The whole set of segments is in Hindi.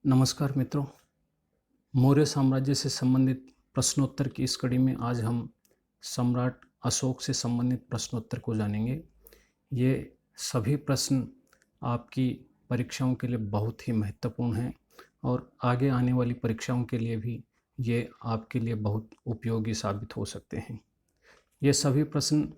नमस्कार मित्रों। मौर्य साम्राज्य से संबंधित प्रश्नोत्तर की इस कड़ी में आज हम सम्राट अशोक से संबंधित प्रश्नोत्तर को जानेंगे। ये सभी प्रश्न आपकी परीक्षाओं के लिए बहुत ही महत्वपूर्ण हैं और आगे आने वाली परीक्षाओं के लिए भी ये आपके लिए बहुत उपयोगी साबित हो सकते हैं। ये सभी प्रश्न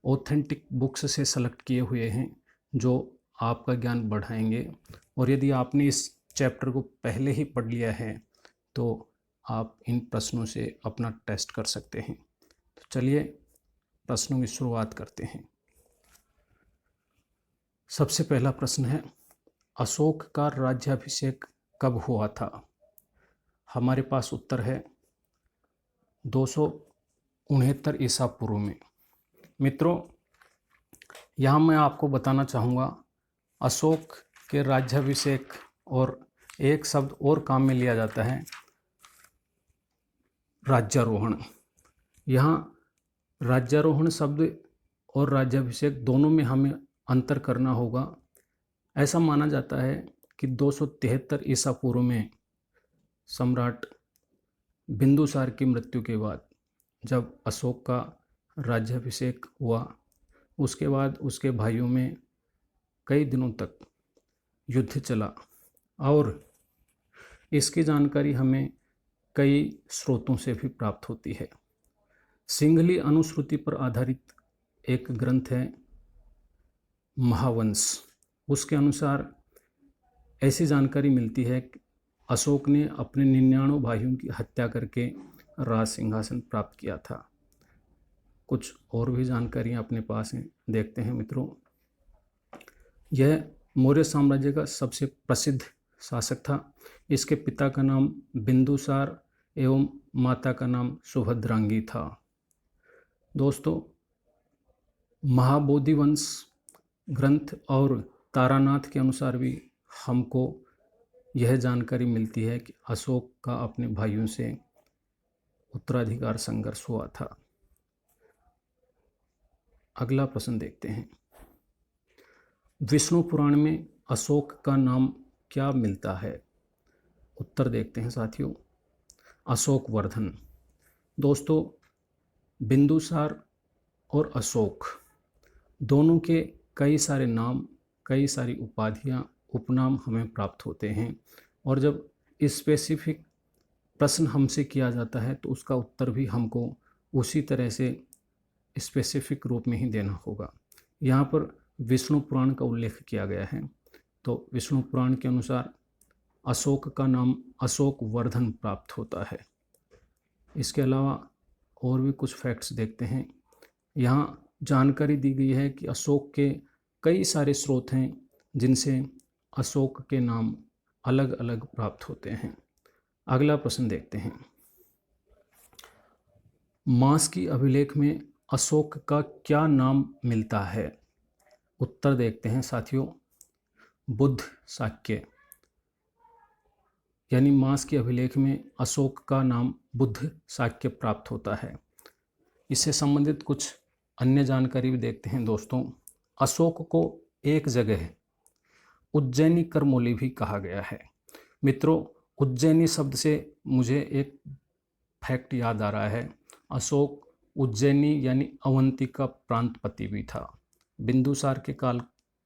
ऑथेंटिक बुक्स से सेलेक्ट किए हुए हैं जो आपका ज्ञान बढ़ाएंगे, और यदि आपने इस चैप्टर को पहले ही पढ़ लिया है तो आप इन प्रश्नों से अपना टेस्ट कर सकते हैं। तो चलिए प्रश्नों की शुरुआत करते हैं। सबसे पहला प्रश्न है, अशोक का राज्याभिषेक कब हुआ था? हमारे पास उत्तर है 269 ईसा पूर्व में। मित्रों, यहाँ मैं आपको बताना चाहूँगा, अशोक के राज्याभिषेक और एक शब्द और काम में लिया जाता है, राज्यारोहण। यहाँ राज्यारोहण शब्द और राज्याभिषेक दोनों में हमें अंतर करना होगा। ऐसा माना जाता है कि 273 ईसा पूर्व में सम्राट बिंदुसार की मृत्यु के बाद जब अशोक का राज्याभिषेक हुआ, उसके बाद उसके भाइयों में कई दिनों तक युद्ध चला और इसकी जानकारी हमें कई स्रोतों से भी प्राप्त होती है। सिंघली अनुश्रुति पर आधारित एक ग्रंथ है महावंश। उसके अनुसार ऐसी जानकारी मिलती है कि अशोक ने अपने 99 भाइयों की हत्या करके राज सिंहासन प्राप्त किया था। कुछ और भी जानकारियाँ अपने पास हैं, देखते हैं मित्रों। यह मौर्य साम्राज्य का सबसे प्रसिद्ध शासक था। इसके पिता का नाम बिंदुसार एवं माता का नाम सुभद्रांगी था। दोस्तों, महाबोधि वंश ग्रंथ और तारानाथ के अनुसार भी हमको यह जानकारी मिलती है कि अशोक का अपने भाइयों से उत्तराधिकार संघर्ष हुआ था। अगला प्रश्न देखते हैं। विष्णु पुराण में अशोक का नाम क्या मिलता है? उत्तर देखते हैं साथियों, अशोक वर्धन। दोस्तों, बिंदुसार और अशोक दोनों के कई सारे नाम, कई सारी उपाधियाँ, उपनाम हमें प्राप्त होते हैं, और जब स्पेसिफिक प्रश्न हमसे किया जाता है तो उसका उत्तर भी हमको उसी तरह से स्पेसिफिक रूप में ही देना होगा। यहाँ पर विष्णु पुराण का उल्लेख किया गया है, तो विष्णु पुराण के अनुसार अशोक का नाम अशोक वर्धन प्राप्त होता है। इसके अलावा और भी कुछ फैक्ट्स देखते हैं। यहाँ जानकारी दी गई है कि अशोक के कई सारे स्रोत हैं जिनसे अशोक के नाम अलग अलग प्राप्त होते हैं। अगला प्रश्न देखते हैं। मास की अभिलेख में अशोक का क्या नाम मिलता है? उत्तर देखते हैं साथियों, बुद्ध शाक्य। यानी मास के अभिलेख में अशोक का नाम बुद्ध शाक्य प्राप्त होता है। इससे संबंधित कुछ अन्य जानकारी भी देखते हैं दोस्तों। अशोक को एक जगह उज्जैनी करमौली भी कहा गया है। मित्रों, उज्जैनी शब्द से मुझे एक फैक्ट याद आ रहा है। अशोक उज्जैनी यानी अवंती का प्रांतपति भी था। बिंदुसार के काल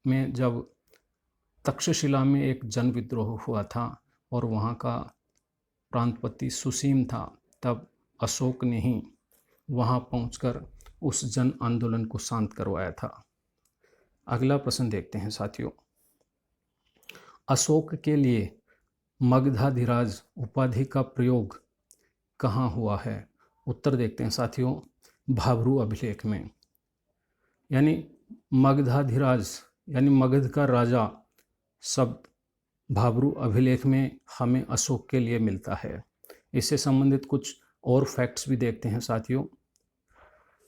में जब तक्षशिला में एक जन विद्रोह हुआ था और वहाँ का प्रांतपति सुसीम था, तब अशोक ने ही वहाँ पहुंचकर उस जन आंदोलन को शांत करवाया था। अगला प्रश्न देखते हैं साथियों। अशोक के लिए मगधाधिराज उपाधि का प्रयोग कहाँ हुआ है? उत्तर देखते हैं साथियों, भाब्रू अभिलेख में। यानी मगधाधिराज यानी मगध का राजा शब्द भाब्रू अभिलेख में हमें अशोक के लिए मिलता है। इससे संबंधित कुछ और फैक्ट्स भी देखते हैं साथियों।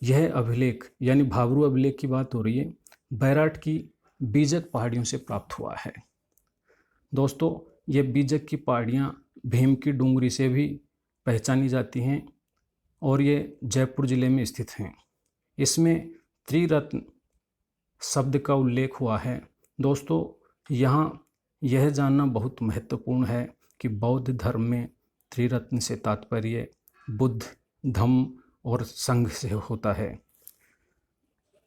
यह अभिलेख यानी भाब्रू अभिलेख की बात हो रही है, बैराट की बीजक पहाड़ियों से प्राप्त हुआ है। दोस्तों, ये बीजक की पहाड़ियाँ भीम की डूंगरी से भी पहचानी जाती हैं और ये जयपुर जिले में स्थित हैं। इसमें त्रिरत्न शब्द का उल्लेख हुआ है। दोस्तों, यहाँ यह जानना बहुत महत्वपूर्ण है कि बौद्ध धर्म में त्रिरत्न से तात्पर्य बुद्ध, धम्म और संघ से होता है।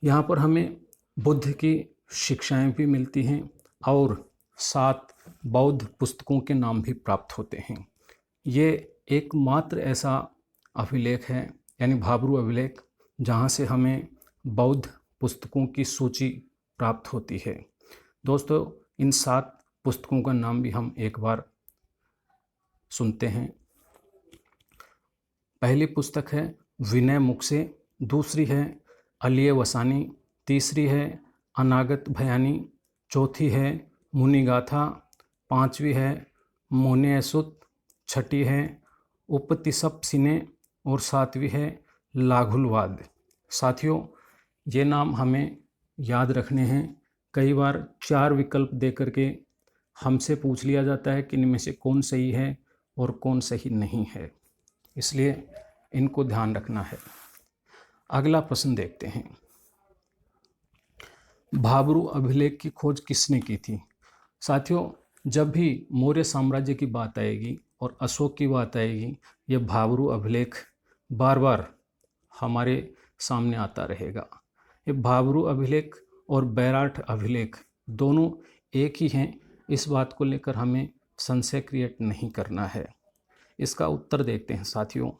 यहाँ पर हमें बुद्ध की शिक्षाएं भी मिलती हैं और 7 बौद्ध पुस्तकों के नाम भी प्राप्त होते हैं। ये एकमात्र ऐसा अभिलेख है, यानी भाब्रू अभिलेख, जहाँ से हमें बौद्ध पुस्तकों की सूची प्राप्त होती है। दोस्तों, इन 7 पुस्तकों का नाम भी हम एक बार सुनते हैं। पहली पुस्तक है विनय मुख से, दूसरी है अलिय वसानी, तीसरी है अनागत भयानी, चौथी है मुनिगाथा, 5वीं है मोने सुत, 6ठी है उपतिसप सिने और 7वीं है लाघुलवाद। साथियों, ये नाम हमें याद रखने हैं। कई बार 4 विकल्प दे करके हमसे पूछ लिया जाता है कि इनमें से कौन सही है और कौन सही नहीं है, इसलिए इनको ध्यान रखना है। अगला प्रश्न देखते हैं, भाब्रू अभिलेख की खोज किसने की थी? साथियों, जब भी मौर्य साम्राज्य की बात आएगी और अशोक की बात आएगी, यह भाब्रू अभिलेख बार बार हमारे सामने आता रहेगा। ये भाब्रू अभिलेख और बैराठ अभिलेख दोनों एक ही हैं, इस बात को लेकर हमें संशय क्रिएट नहीं करना है। इसका उत्तर देखते हैं साथियों,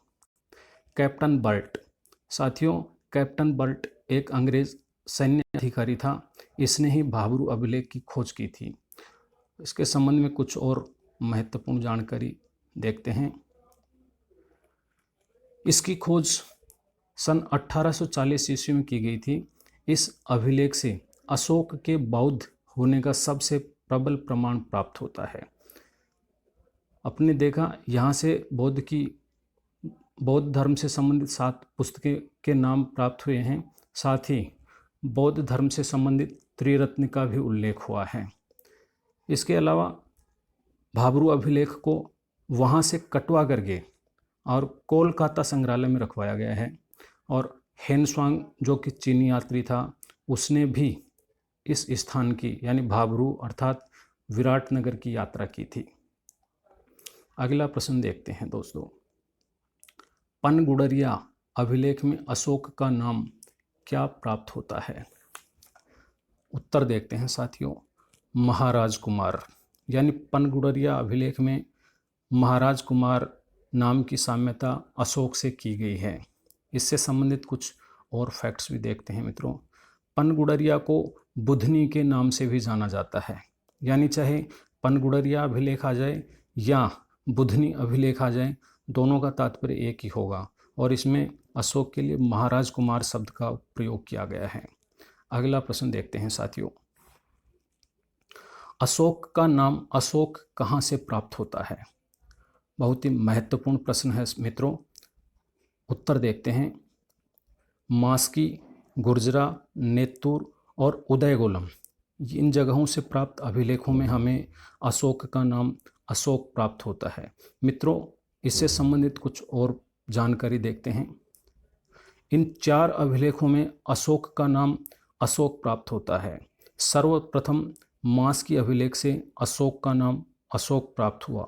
कैप्टन बर्ट। साथियों, कैप्टन बर्ट एक अंग्रेज सैन्य अधिकारी था। इसने ही भाब्रू अभिलेख की खोज की थी। इसके संबंध में कुछ और महत्वपूर्ण जानकारी देखते हैं। इसकी खोज सन 1840 ईस्वी में की गई थी। इस अभिलेख से अशोक के बौद्ध होने का सबसे प्रबल प्रमाण प्राप्त होता है। अपने देखा, यहाँ से बौद्ध धर्म से संबंधित 7 पुस्तकें के नाम प्राप्त हुए हैं। साथ ही बौद्ध धर्म से संबंधित त्रिरत्न का भी उल्लेख हुआ है। इसके अलावा भाब्रू अभिलेख को वहाँ से कटवा करके और कोलकाता संग्रहालय में रखवाया गया है। और हेनस्वांग, जो कि चीनी यात्री था, उसने भी इस स्थान की यानी भाब्रू अर्थात विराटनगर की यात्रा की थी। अगला प्रश्न देखते हैं दोस्तों, पनगुड़रिया अभिलेख में अशोक का नाम क्या प्राप्त होता है? उत्तर देखते हैं साथियों, महाराज कुमार। यानी पनगुड़रिया अभिलेख में महाराज कुमार नाम की साम्यता अशोक से की गई है। इससे संबंधित कुछ और फैक्ट्स भी देखते हैं मित्रों। पनगुड़रिया को बुधनी के नाम से भी जाना जाता है, यानी चाहे पनगुड़रिया अभिलेख आ जाए या बुधनी अभिलेख आ जाए, दोनों का तात्पर्य एक ही होगा और इसमें अशोक के लिए महाराज कुमार शब्द का प्रयोग किया गया है। अगला प्रश्न देखते हैं साथियों, अशोक का नाम अशोक कहाँ से प्राप्त होता है? बहुत ही महत्वपूर्ण प्रश्न है मित्रों। उत्तर देखते हैं, मास्की, गुर्जरा, नेत्तूर और उदयगोलम, इन जगहों से प्राप्त अभिलेखों में हमें अशोक का नाम अशोक प्राप्त होता है। मित्रों, इससे संबंधित कुछ और जानकारी देखते हैं। इन 4 अभिलेखों में अशोक का नाम अशोक प्राप्त होता है। सर्वप्रथम मास्की अभिलेख से अशोक का नाम अशोक प्राप्त हुआ।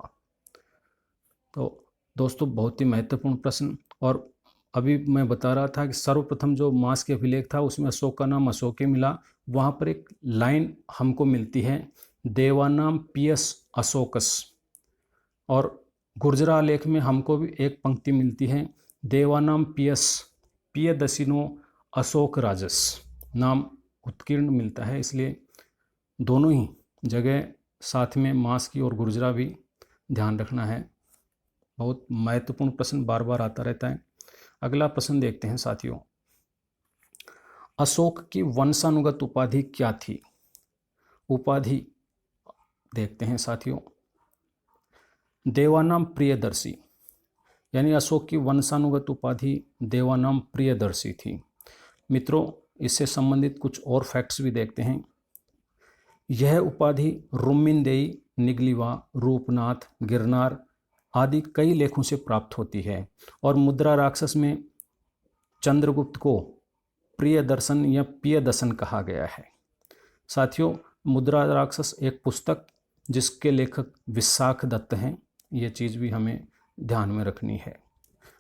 तो दोस्तों, बहुत ही महत्वपूर्ण प्रश्न। और अभी मैं बता रहा था कि सर्वप्रथम जो मास्की अभिलेख था उसमें अशोक का नाम अशोक ही मिला। वहाँ पर एक लाइन हमको मिलती है, देवानाम पियस अशोकस। और गुर्जरा लेख में हमको भी एक पंक्ति मिलती है, देवानाम पियस पियदसिनो अशोक राजस। नाम उत्कीर्ण मिलता है, इसलिए दोनों ही जगह साथ में मास्की और गुर्जरा भी ध्यान रखना है। बहुत महत्वपूर्ण प्रश्न बार बार आता रहता है। अगला प्रश्न देखते हैं साथियों, अशोक की वंशानुगत उपाधि क्या थी? उपाधि देखते हैं साथियों, देवानाम प्रियदर्शी। यानी अशोक की वंशानुगत उपाधि देवानाम प्रियदर्शी थी। मित्रों, इससे संबंधित कुछ और फैक्ट्स भी देखते हैं। यह उपाधि रुम्मिनदेई, निगलिवा, रूपनाथ, गिरनार आदि कई लेखों से प्राप्त होती है। और मुद्रा राक्षस में चंद्रगुप्त को प्रियदर्शन या पियदर्शन कहा गया है। साथियों, मुद्रा राक्षस एक पुस्तक जिसके लेखक विशाख दत्त हैं, ये चीज़ भी हमें ध्यान में रखनी है।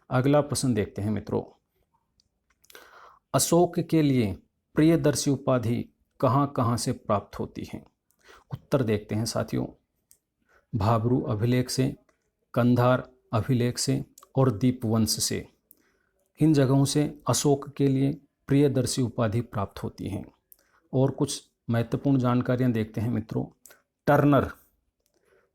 अगला प्रश्न देखते हैं मित्रों, अशोक के लिए प्रियदर्शी उपाधि कहाँ कहाँ से प्राप्त होती है? उत्तर देखते हैं साथियों, भाब्रू अभिलेख से, कंधार अभिलेख से और दीपवंश से। इन जगहों से अशोक के लिए प्रियदर्शी उपाधि प्राप्त होती है। और कुछ महत्वपूर्ण जानकारियां देखते हैं मित्रों। टर्नर,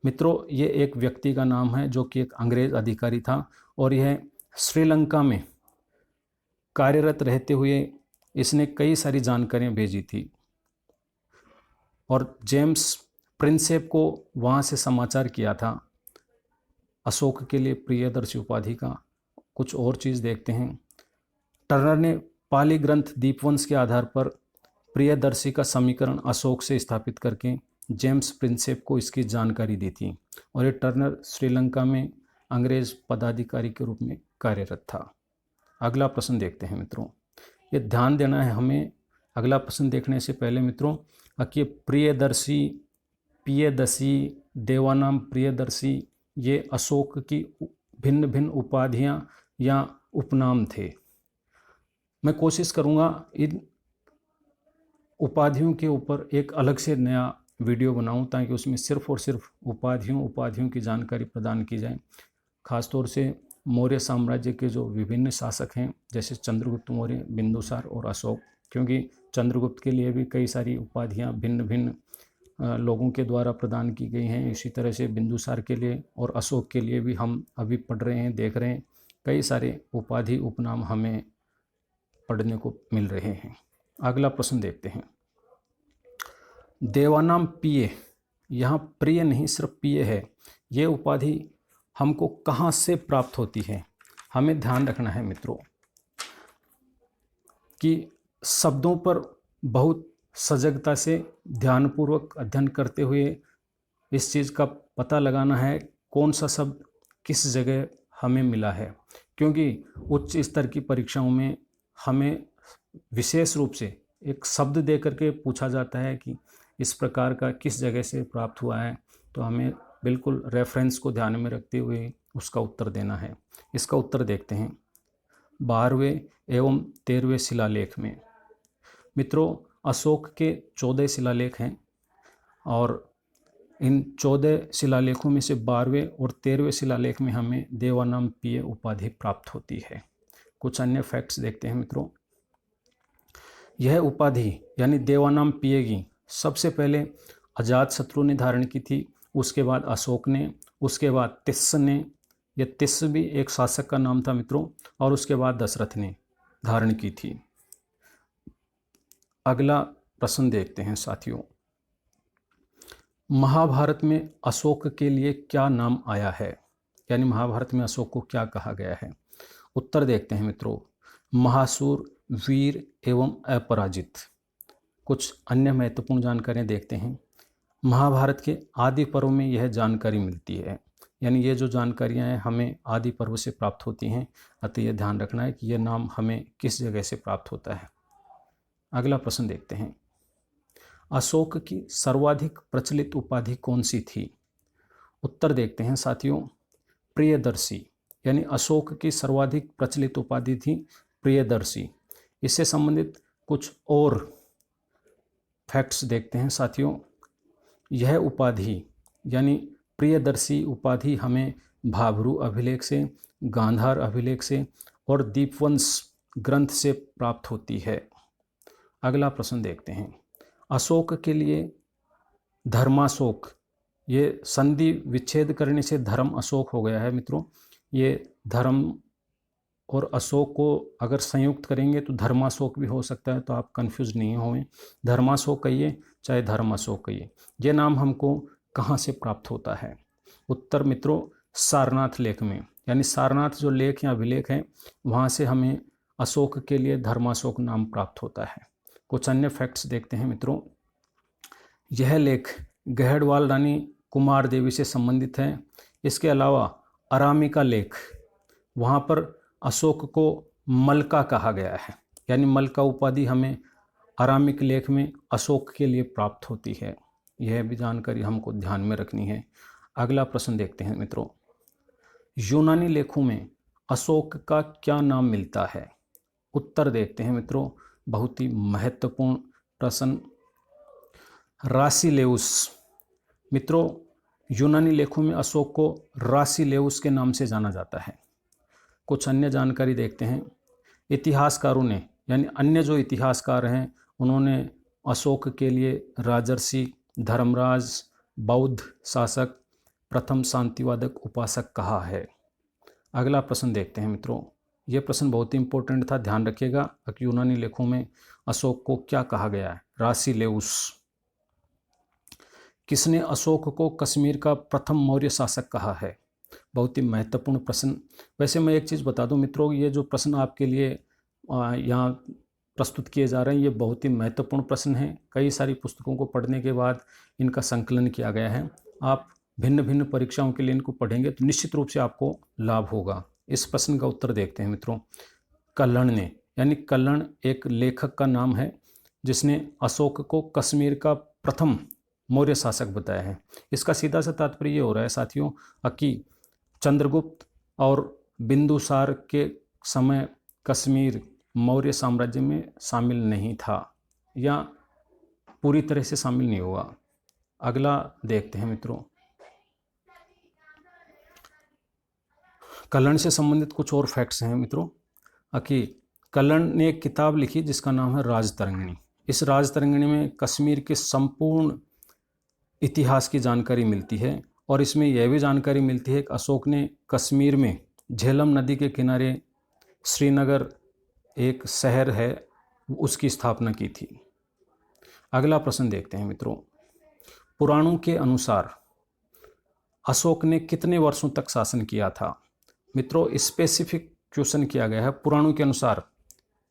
मित्रों ये एक व्यक्ति का नाम है जो कि एक अंग्रेज अधिकारी था और यह श्रीलंका में कार्यरत रहते हुए इसने कई सारी जानकारियां भेजी थी और जेम्स प्रिंसेप को वहाँ से समाचार किया था अशोक के लिए प्रियदर्शी उपाधि का। कुछ और चीज़ देखते हैं। टर्नर ने पाली ग्रंथ दीपवंश के आधार पर प्रियदर्शी का समीकरण अशोक से स्थापित करके जेम्स प्रिंसेप को इसकी जानकारी दी थी और ये टर्नर श्रीलंका में अंग्रेज पदाधिकारी के रूप में कार्यरत था। अगला प्रश्न देखते हैं मित्रों, ये ध्यान देना है हमें अगला प्रश्न देखने से पहले मित्रों कि प्रियदर्शी, पियदसी, देवानाम प्रियदर्शी ये अशोक की भिन्न भिन्न उपाधियां या उपनाम थे। मैं कोशिश करूंगा इन उपाधियों के ऊपर एक अलग से नया वीडियो बनाऊं ताकि उसमें सिर्फ और सिर्फ उपाधियों की जानकारी प्रदान की जाए। खासतौर से मौर्य साम्राज्य के जो विभिन्न शासक हैं जैसे चंद्रगुप्त मौर्य, बिंदुसार और अशोक, क्योंकि चंद्रगुप्त के लिए भी कई सारी उपाधियां भिन्न भिन्न लोगों के द्वारा प्रदान की गई हैं। इसी तरह से बिंदुसार के लिए और अशोक के लिए भी हम अभी पढ़ रहे हैं, देख रहे हैं, कई सारे उपाधि उपनाम हमें पढ़ने को मिल रहे हैं। अगला प्रश्न देखते हैं, देवानाम पिय, यहाँ प्रिय नहीं सिर्फ पिय है, ये उपाधि हमको कहाँ से प्राप्त होती है? हमें ध्यान रखना है मित्रों कि शब्दों पर बहुत सजगता से ध्यानपूर्वक अध्ययन करते हुए इस चीज़ का पता लगाना है कौन सा शब्द किस जगह हमें मिला है, क्योंकि उच्च स्तर की परीक्षाओं में हमें विशेष रूप से एक शब्द दे करके पूछा जाता है कि इस प्रकार का किस जगह से प्राप्त हुआ है, तो हमें बिल्कुल रेफरेंस को ध्यान में रखते हुए उसका उत्तर देना है। इसका उत्तर देखते हैं 12वें एवं 13वें शिलालेख में। मित्रों अशोक के 14 शिलालेख हैं और इन 14 शिलालेखों में से 12वें और 13वें शिलालेख में हमें देवानाम पिय उपाधि प्राप्त होती है। कुछ अन्य फैक्ट्स देखते हैं मित्रों। यह उपाधि यानी देवानाम पिय की सबसे पहले अजातशत्रु ने धारण की थी, उसके बाद अशोक ने, उसके बाद तिस्स ने, यह तिस्स भी एक शासक का नाम था मित्रों, और उसके बाद दशरथ ने धारण की थी। अगला प्रश्न देखते हैं साथियों, महाभारत में अशोक के लिए क्या नाम आया है, यानी महाभारत में अशोक को क्या कहा गया है? उत्तर देखते हैं मित्रों, महासूर, वीर एवं अपराजित। कुछ अन्य महत्वपूर्ण जानकारियां देखते हैं। महाभारत के आदि पर्व में यह जानकारी मिलती है, यानी ये जो जानकारियां हैं हमें आदि पर्व से प्राप्त होती हैं, अतः यह ध्यान रखना है कि यह नाम हमें किस जगह से प्राप्त होता है। अगला प्रश्न देखते हैं, अशोक की सर्वाधिक प्रचलित उपाधि कौन सी थी? उत्तर देखते हैं साथियों, प्रियदर्शी, यानी अशोक की सर्वाधिक प्रचलित उपाधि थी प्रियदर्शी। इससे संबंधित कुछ और फैक्ट्स देखते हैं साथियों। यह उपाधि यानी प्रियदर्शी उपाधि हमें भाब्रू अभिलेख से, गांधार अभिलेख से और दीपवंश ग्रंथ से प्राप्त होती है। अगला प्रश्न देखते हैं, अशोक के लिए धर्माशोक, ये संधि विच्छेद करने से धर्म अशोक हो गया है मित्रों। ये धर्म और अशोक को अगर संयुक्त करेंगे तो धर्माशोक भी हो सकता है, तो आप कंफ्यूज नहीं हों। धर्माशोक कहिए चाहे धर्म अशोक कहिए, ये नाम हमको कहाँ से प्राप्त होता है? उत्तर मित्रों, सारनाथ लेख में, यानी सारनाथ जो लेख या अभिलेख है वहाँ से हमें अशोक के लिए धर्माशोक नाम प्राप्त होता है। कुछ अन्य फैक्ट्स देखते हैं मित्रों। यह लेख गहड़वाल रानी कुमार देवी से संबंधित है। इसके अलावा अरामिका लेख, वहाँ पर अशोक को मलका कहा गया है, यानी मलका उपाधि हमें अरामिक लेख में अशोक के लिए प्राप्त होती है। यह भी जानकारी हमको ध्यान में रखनी है। अगला प्रश्न देखते हैं मित्रों, यूनानी लेखों में अशोक का क्या नाम मिलता है? उत्तर देखते हैं मित्रों, बहुत ही महत्वपूर्ण प्रश्न। रासिलेउस। मित्रों, यूनानी लेखों में अशोक को रासिलेउस के नाम से जाना जाता है। कुछ अन्य जानकारी देखते हैं। इतिहासकारों ने, यानी अन्य जो इतिहासकार हैं, उन्होंने अशोक के लिए राजर्षि, धर्मराज, बौद्ध शासक, प्रथम शांतिवादक, उपासक कहा है। अगला प्रश्न देखते हैं मित्रों, ये प्रश्न बहुत ही इंपॉर्टेंट था, ध्यान रखिएगा कि यूनानी लेखों में अशोक को क्या कहा गया है? रासिलेउस। किसने अशोक को कश्मीर का प्रथम मौर्य शासक कहा है? बहुत ही महत्वपूर्ण प्रश्न। वैसे मैं एक चीज़ बता दूं मित्रों, ये जो प्रश्न आपके लिए यहाँ प्रस्तुत किए जा रहे हैं, ये बहुत ही महत्वपूर्ण प्रश्न हैं। कई सारी पुस्तकों को पढ़ने के बाद इनका संकलन किया गया है। आप भिन्न भिन्न परीक्षाओं के लिए इनको पढ़ेंगे तो निश्चित रूप से आपको लाभ होगा। इस प्रश्न का उत्तर देखते हैं मित्रों। कल्हण ने, यानी कल्हण एक लेखक का नाम है जिसने अशोक को कश्मीर का प्रथम मौर्य शासक बताया है। इसका सीधा सा तात्पर्य ये हो रहा है साथियों कि चंद्रगुप्त और बिंदुसार के समय कश्मीर मौर्य साम्राज्य में शामिल नहीं था, या पूरी तरह से शामिल नहीं हुआ। अगला देखते हैं मित्रों, कल्हण से संबंधित कुछ और फैक्ट्स हैं मित्रों कि कल्हण ने एक किताब लिखी जिसका नाम है राजतरंगिणी। इस राजतरंगिणी में कश्मीर के संपूर्ण इतिहास की जानकारी मिलती है, और इसमें यह भी जानकारी मिलती है कि अशोक ने कश्मीर में झेलम नदी के किनारे श्रीनगर एक शहर है, उसकी स्थापना की थी। अगला प्रश्न देखते हैं मित्रों, पुराणों के अनुसार अशोक ने कितने वर्षों तक शासन किया था? मित्रों, स्पेसिफिक क्वेश्चन किया गया है, पुराणों के अनुसार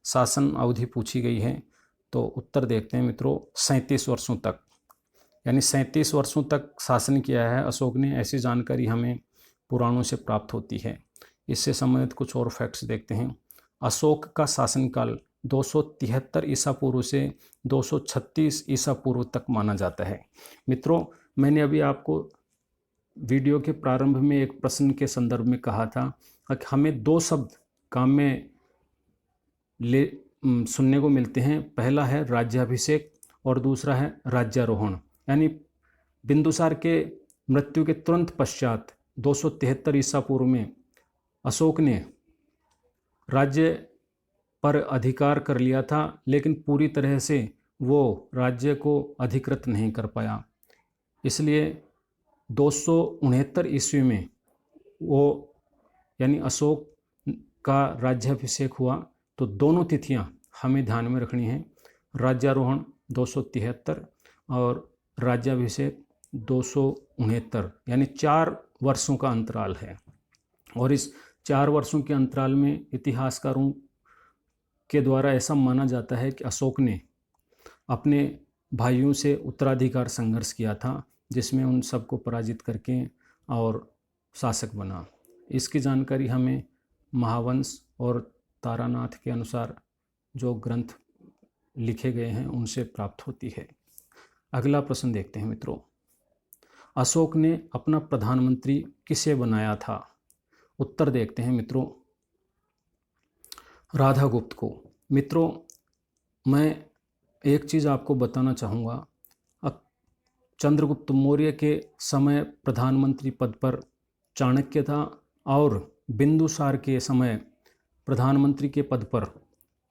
शासन अवधि पूछी गई है। तो उत्तर देखते हैं मित्रों, 37 वर्षों तक, यानी 37 वर्षों तक शासन किया है अशोक ने, ऐसी जानकारी हमें पुराणों से प्राप्त होती है। इससे संबंधित कुछ और फैक्ट्स देखते हैं। अशोक का शासनकाल 273 ईसा पूर्व से 236 ईसा पूर्व तक माना जाता है। मित्रों, मैंने अभी आपको वीडियो के प्रारंभ में एक प्रश्न के संदर्भ में कहा था कि हमें दो शब्द काम में सुनने को मिलते हैं। पहला है राज्याभिषेक और दूसरा है राज्यारोहण। यानी बिंदुसार के मृत्यु के तुरंत पश्चात 273 ईसा पूर्व में अशोक ने राज्य पर अधिकार कर लिया था, लेकिन पूरी तरह से वो राज्य को अधिकृत नहीं कर पाया। इसलिए 269 ईस्वी में वो, यानी अशोक का राज्याभिषेक हुआ। तो दोनों तिथियां हमें ध्यान में रखनी है, राज्यारोहण 273 और राज्याभिषेक 269, यानी 4 वर्षों का अंतराल है। और इस 4 वर्षों के अंतराल में इतिहासकारों के द्वारा ऐसा माना जाता है कि अशोक ने अपने भाइयों से उत्तराधिकार संघर्ष किया था, जिसमें उन सबको पराजित करके और शासक बना। इसकी जानकारी हमें महावंश और तारानाथ के अनुसार जो ग्रंथ लिखे गए हैं उनसे प्राप्त होती है। अगला प्रश्न देखते हैं मित्रों, अशोक ने अपना प्रधानमंत्री किसे बनाया था? उत्तर देखते हैं मित्रों, राधागुप्त को। मित्रों, मैं एक चीज़ आपको बताना चाहूँगा, चंद्रगुप्त मौर्य के समय प्रधानमंत्री पद पर चाणक्य था, और बिंदुसार के समय प्रधानमंत्री के पद पर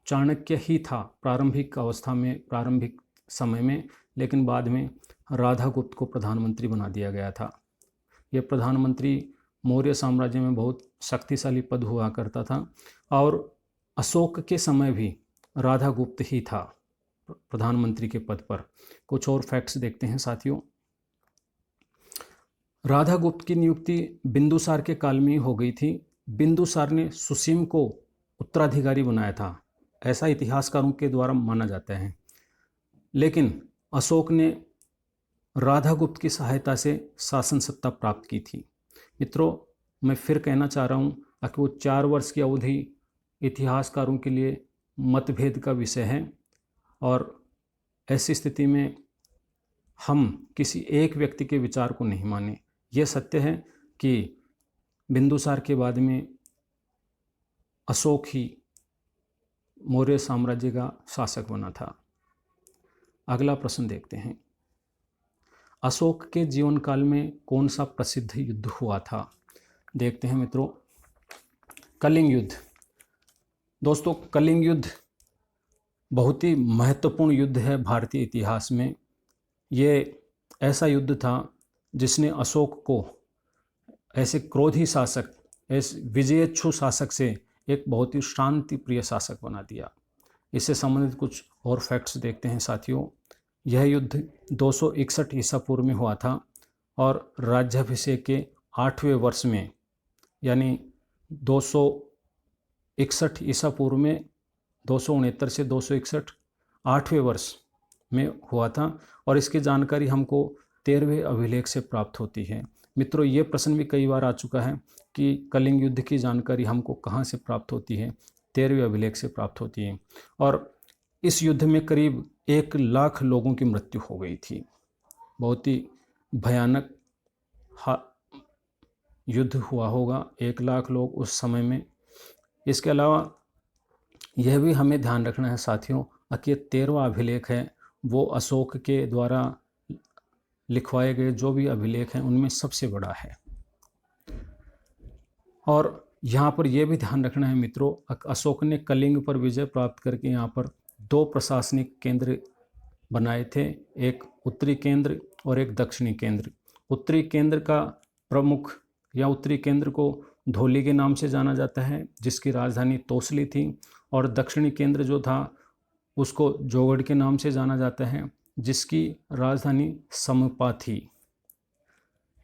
चाणक्य ही था प्रारंभिक अवस्था में, प्रारंभिक समय में, लेकिन बाद में राधागुप्त को प्रधानमंत्री बना दिया गया था। यह प्रधानमंत्री मौर्य साम्राज्य में बहुत शक्तिशाली पद हुआ करता था, और अशोक के समय भी राधागुप्त ही था प्रधानमंत्री के पद पर। कुछ और फैक्ट्स देखते हैं साथियों। राधागुप्त की नियुक्ति बिंदुसार के काल में ही हो गई थी। बिंदुसार ने सुसीम को उत्तराधिकारी बनाया था, ऐसा इतिहासकारों के द्वारा माना जाता है। लेकिन अशोक ने राधागुप्त की सहायता से शासन सत्ता प्राप्त की थी। मित्रों, मैं फिर कहना चाह रहा हूँ कि वो 4 वर्ष की अवधि इतिहासकारों के लिए मतभेद का विषय है, और ऐसी स्थिति में हम किसी एक व्यक्ति के विचार को नहीं माने। यह सत्य है कि बिंदुसार के बाद में अशोक ही मौर्य साम्राज्य का शासक बना था। अगला प्रश्न देखते हैं, अशोक के जीवन काल में कौन सा प्रसिद्ध युद्ध हुआ था? देखते हैं मित्रों, कलिंग युद्ध। दोस्तों, कलिंग युद्ध बहुत ही महत्वपूर्ण युद्ध है भारतीय इतिहास में। ये ऐसा युद्ध था जिसने अशोक को ऐसे क्रोधी शासक, ऐसे विजयेच्छु शासक से एक बहुत ही शांति प्रिय शासक बना दिया। इससे संबंधित कुछ और फैक्ट्स देखते हैं साथियों। यह युद्ध 261 ईसा पूर्व में हुआ था और राज्याभिषेक के 8वें वर्ष में, यानी 261 ईसा पूर्व में 269 से 261 8वें वर्ष में हुआ था। और इसकी जानकारी हमको 13वें अभिलेख से प्राप्त होती है। मित्रों, ये प्रश्न भी कई बार आ चुका है कि कलिंग युद्ध की जानकारी हमको कहाँ से प्राप्त होती है? 13वें अभिलेख से प्राप्त होती है। और इस युद्ध में करीब 1 लाख लोगों की मृत्यु हो गई थी। बहुत ही भयानक युद्ध हुआ होगा, 1 लाख लोग उस समय में। इसके अलावा यह भी हमें ध्यान रखना है साथियों कि 13वां अभिलेख है वो अशोक के द्वारा लिखवाए गए जो भी अभिलेख हैं उनमें सबसे बड़ा है। और यहाँ पर यह भी ध्यान रखना है मित्रों, अशोक ने कलिंग पर विजय प्राप्त करके यहाँ पर 2 प्रशासनिक केंद्र बनाए थे, एक उत्तरी केंद्र और एक दक्षिणी केंद्र। उत्तरी केंद्र का प्रमुख या उत्तरी केंद्र को धौली के नाम से जाना जाता है, जिसकी राजधानी तोसली थी। और दक्षिणी केंद्र जो था उसको जोगढ़ के नाम से जाना जाता है, जिसकी राजधानी समपा थी।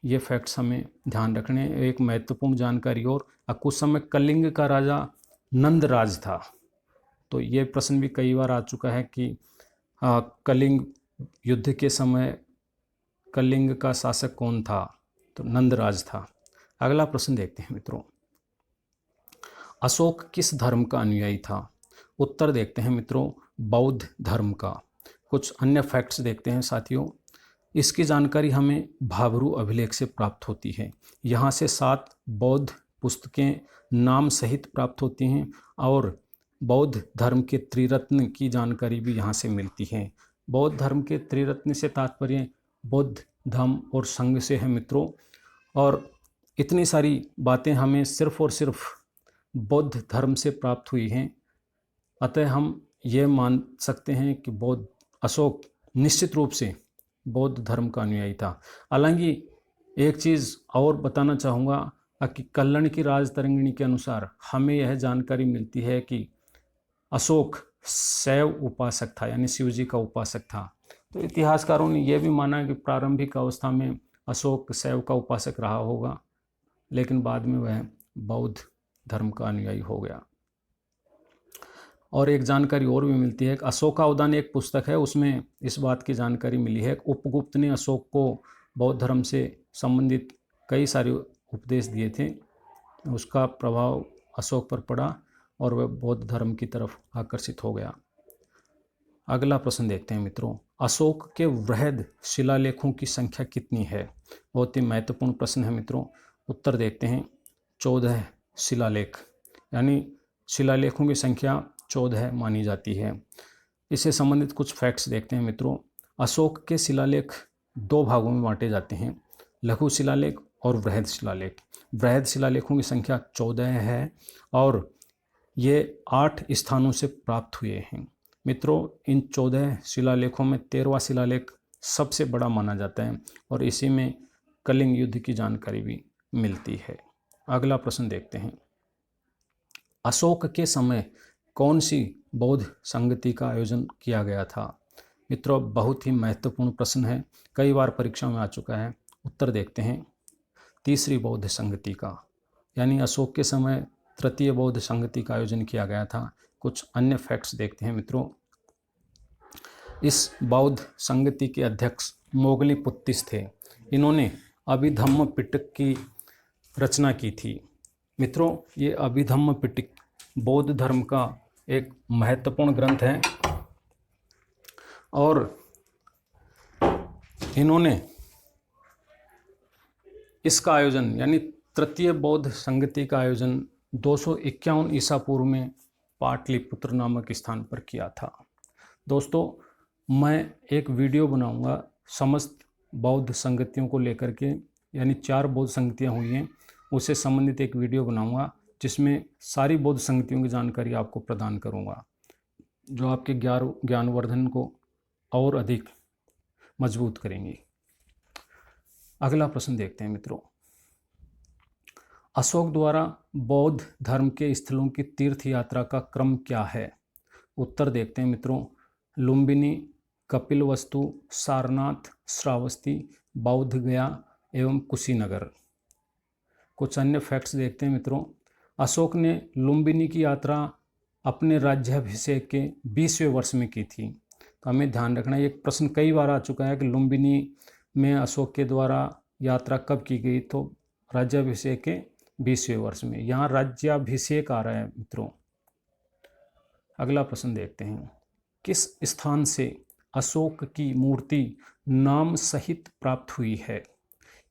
ये फैक्ट्स हमें ध्यान रखने। एक महत्वपूर्ण जानकारी और, कुछ समय कलिंग का राजा नंदराज था। तो ये प्रश्न भी कई बार आ चुका है कि कलिंग युद्ध के समय कलिंग का शासक कौन था? तो नंदराज था। अगला प्रश्न देखते हैं मित्रों, अशोक किस धर्म का अनुयायी था? उत्तर देखते हैं मित्रों, बौद्ध धर्म का। कुछ अन्य फैक्ट्स देखते हैं साथियों। इसकी जानकारी हमें भाबरू अभिलेख से प्राप्त होती है। यहाँ से 7 बौद्ध पुस्तकें नाम सहित प्राप्त होती हैं और बौद्ध धर्म के त्रिरत्न की जानकारी भी यहाँ से मिलती है। बौद्ध धर्म के त्रिरत्न से तात्पर्य बौद्ध धम्म और संघ से है मित्रों। और इतनी सारी बातें हमें सिर्फ और सिर्फ बौद्ध धर्म से प्राप्त हुई हैं। अतः हम ये मान सकते हैं कि अशोक निश्चित रूप से बौद्ध धर्म का अनुयायी था। हालांकि एक चीज़ और बताना चाहूँगा कि कल्लण की राजतरंगिणी के अनुसार हमें यह जानकारी मिलती है कि अशोक शैव उपासक था, यानी शिव जी का उपासक था। तो इतिहासकारों ने यह भी माना कि प्रारंभिक अवस्था में अशोक शैव का उपासक रहा होगा, लेकिन बाद में वह बौद्ध धर्म का अनुयायी हो गया। और एक जानकारी और भी मिलती है कि अशोकावदान एक पुस्तक है, उसमें इस बात की जानकारी मिली है कि उपगुप्त ने अशोक को बौद्ध धर्म से संबंधित कई सारे उपदेश दिए थे। उसका प्रभाव अशोक पर पड़ा और वह बौद्ध धर्म की तरफ आकर्षित हो गया। अगला प्रश्न देखते हैं मित्रों, अशोक के वृहद शिलालेखों की संख्या कितनी है? बहुत ही महत्वपूर्ण प्रश्न है मित्रों। उत्तर देखते हैं, 14 शिलालेख, यानी शिलालेखों की संख्या 14 मानी जाती है। इससे संबंधित कुछ फैक्ट्स देखते हैं मित्रों। अशोक के शिलालेख 2 भागों में बांटे जाते हैं, लघु शिलालेख और वृहद शिलालेख। वृहद शिलालेखों की संख्या 14 है और ये 8 स्थानों से प्राप्त हुए हैं। मित्रों, इन 14 शिलालेखों में 13वां शिलालेख सबसे बड़ा माना जाता है और इसी में कलिंग युद्ध की जानकारी भी मिलती है। अगला प्रश्न देखते हैं, अशोक के समय कौन सी बौद्ध संगति का आयोजन किया गया था? मित्रों, बहुत ही महत्वपूर्ण प्रश्न है, कई बार परीक्षा में आ चुका है। उत्तर देखते हैं, तीसरी बौद्ध संगति का, यानी अशोक के समय तृतीय बौद्ध संगति का आयोजन किया गया था। कुछ अन्य फैक्ट्स देखते हैं मित्रों। इस बौद्ध संगति के अध्यक्ष मोगलीपुत्तिस थे। इन्होंने अभिधम्म पिटक की रचना की थी। मित्रों, ये अभिधम्म पिटक बौद्ध धर्म का एक महत्वपूर्ण ग्रंथ है और इन्होंने इसका आयोजन, यानी तृतीय बौद्ध संगति का आयोजन 251 ईसा पूर्व में पाटलिपुत्र नामक स्थान पर किया था। दोस्तों, मैं एक वीडियो बनाऊंगा समस्त बौद्ध संगतियों को लेकर के, यानी 4 बौद्ध संगतियाँ हुई हैं, उससे संबंधित एक वीडियो बनाऊंगा जिसमें सारी बौद्ध संगतियों की जानकारी आपको प्रदान करूंगा, जो आपके ज्ञानवर्धन को और अधिक मजबूत करेंगी। अगला प्रश्न देखते हैं मित्रों, अशोक द्वारा बौद्ध धर्म के स्थलों की तीर्थ यात्रा का क्रम क्या है? उत्तर देखते हैं मित्रों, लुम्बिनी, कपिलवस्तु, सारनाथ, श्रावस्ती, बौद्ध गया एवं कुशीनगर। कुछ अन्य फैक्ट्स देखते हैं मित्रों, अशोक ने लुम्बिनी की यात्रा अपने राज्याभिषेक के 20वें वर्ष में की थी। तो हमें ध्यान रखना, ये प्रश्न कई बार आ चुका है कि लुम्बिनी में अशोक के द्वारा यात्रा कब की गई, तो राज्याभिषेक के 20वें वर्ष में। यहाँ राज्याभिषेक आ रहा है मित्रों। अगला प्रश्न देखते हैं, किस स्थान से अशोक की मूर्ति नाम सहित प्राप्त हुई है?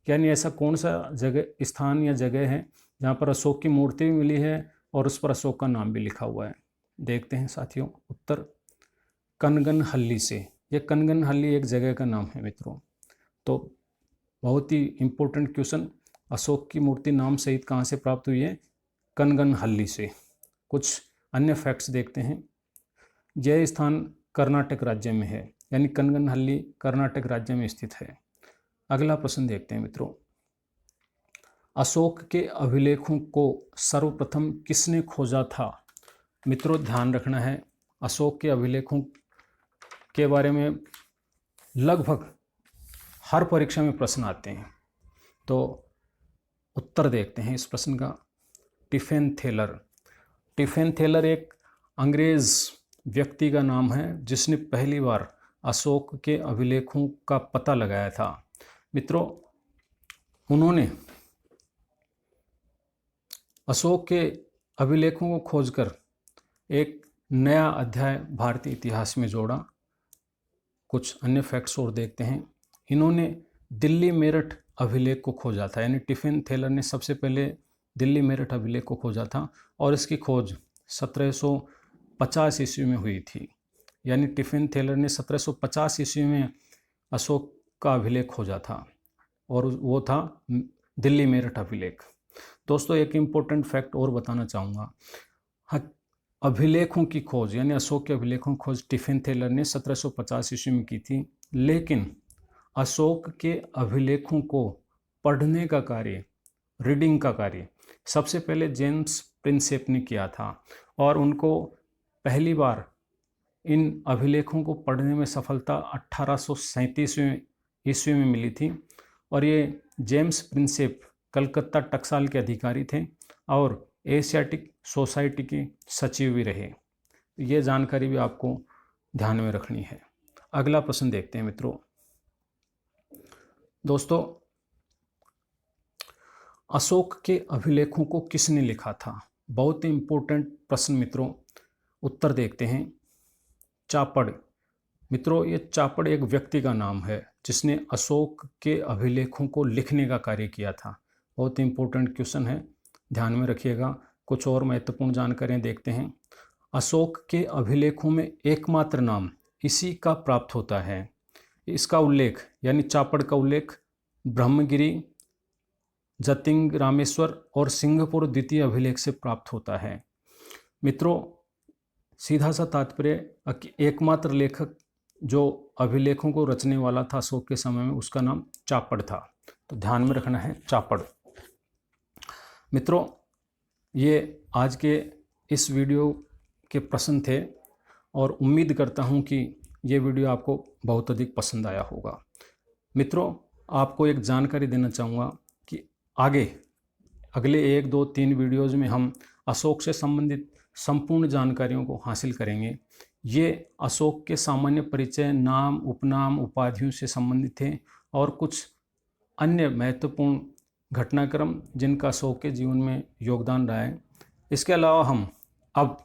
यानी ऐसा कौन सा जगह, स्थान या जगह है जहाँ पर अशोक की मूर्ति भी मिली है और उस पर अशोक का नाम भी लिखा हुआ है? देखते हैं साथियों, उत्तर कनगनहल्ली से। यह कनगनहल्ली एक जगह का नाम है मित्रों। तो बहुत ही इम्पोर्टेंट क्वेश्चन, अशोक की मूर्ति नाम सहित कहाँ से प्राप्त हुई है? कनगनहल्ली से। कुछ अन्य फैक्ट्स देखते हैं, यह स्थान कर्नाटक राज्य में है, यानी कनगनहल्ली कर्नाटक राज्य में स्थित है। अगला प्रश्न देखते हैं मित्रों, अशोक के अभिलेखों को सर्वप्रथम किसने खोजा था? मित्रों ध्यान रखना है, अशोक के अभिलेखों के बारे में लगभग हर परीक्षा में प्रश्न आते हैं। तो उत्तर देखते हैं इस प्रश्न का, टिफेन थेलर। टिफेन थेलर एक अंग्रेज व्यक्ति का नाम है जिसने पहली बार अशोक के अभिलेखों का पता लगाया था। मित्रों, उन्होंने अशोक के अभिलेखों को खोजकर एक नया अध्याय भारतीय इतिहास में जोड़ा। कुछ अन्य फैक्ट्स और देखते हैं, इन्होंने दिल्ली मेरठ अभिलेख को खोजा था, यानी टिफिन थेलर ने सबसे पहले दिल्ली मेरठ अभिलेख को खोजा था और इसकी खोज 1750 ईस्वी में हुई थी। यानी टिफिन थेलर ने 1750 ईस्वी में अशोक का अभिलेख खोजा था और वो था दिल्ली मेरठ अभिलेख। दोस्तों, एक इम्पोर्टेंट फैक्ट और बताना चाहूँगा, अभिलेखों की खोज यानी अशोक के अभिलेखों की खोज टिफिन थेलर ने 1750 ईस्वी में की थी, लेकिन अशोक के अभिलेखों को पढ़ने का कार्य, रीडिंग का कार्य सबसे पहले जेम्स प्रिंसेप ने किया था और उनको पहली बार इन अभिलेखों को पढ़ने में सफलता 1837 ईस्वी में मिली थी। और ये जेम्स प्रिंसेप कलकत्ता टकसाल के अधिकारी थे और एशियाटिक सोसाइटी के सचिव भी रहे। ये जानकारी भी आपको ध्यान में रखनी है। अगला प्रश्न देखते हैं मित्रों। दोस्तों, अशोक के अभिलेखों को किसने लिखा था? बहुत ही इम्पोर्टेंट प्रश्न मित्रों। उत्तर देखते हैं, चापड़। मित्रों, ये चापड़ एक व्यक्ति का नाम है जिसने अशोक के अभिलेखों को लिखने का कार्य किया था। बहुत ही इम्पोर्टेंट क्वेश्चन है, ध्यान में रखिएगा। कुछ और महत्वपूर्ण जानकारियाँ देखते हैं। अशोक के अभिलेखों में एकमात्र नाम इसी का प्राप्त होता है। इसका उल्लेख यानी चापड़ का उल्लेख ब्रह्मगिरी, जतिंग रामेश्वर और सिंहपुर द्वितीय अभिलेख से प्राप्त होता है। मित्रों, सीधा सा तात्पर्य, एकमात्र लेखक जो अभिलेखों को रचने वाला था अशोक के समय में, उसका नाम चापड़ था। तो ध्यान में रखना है, चापड़। मित्रों, ये आज के इस वीडियो के प्रश्न थे और उम्मीद करता हूँ कि ये वीडियो आपको बहुत अधिक पसंद आया होगा। मित्रों, आपको एक जानकारी देना चाहूँगा कि आगे अगले 1, 2, 3 वीडियोज़ में हम अशोक से संबंधित संपूर्ण जानकारियों को हासिल करेंगे। ये अशोक के सामान्य परिचय, नाम, उपनाम, उपाधियों से संबंधित थे और कुछ अन्य महत्वपूर्ण घटनाक्रम जिनका अशोक के जीवन में योगदान रहा है। इसके अलावा हम अब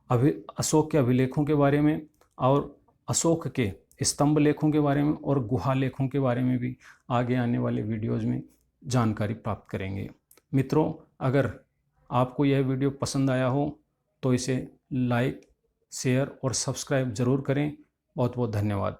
अशोक के अभिलेखों के बारे में और अशोक के स्तंभ लेखों के बारे में और गुहा लेखों के बारे में भी आगे आने वाले वीडियोज़ में जानकारी प्राप्त करेंगे। मित्रों, अगर आपको यह वीडियो पसंद आया हो तो इसे लाइक, शेयर और सब्सक्राइब ज़रूर करें। बहुत बहुत धन्यवाद।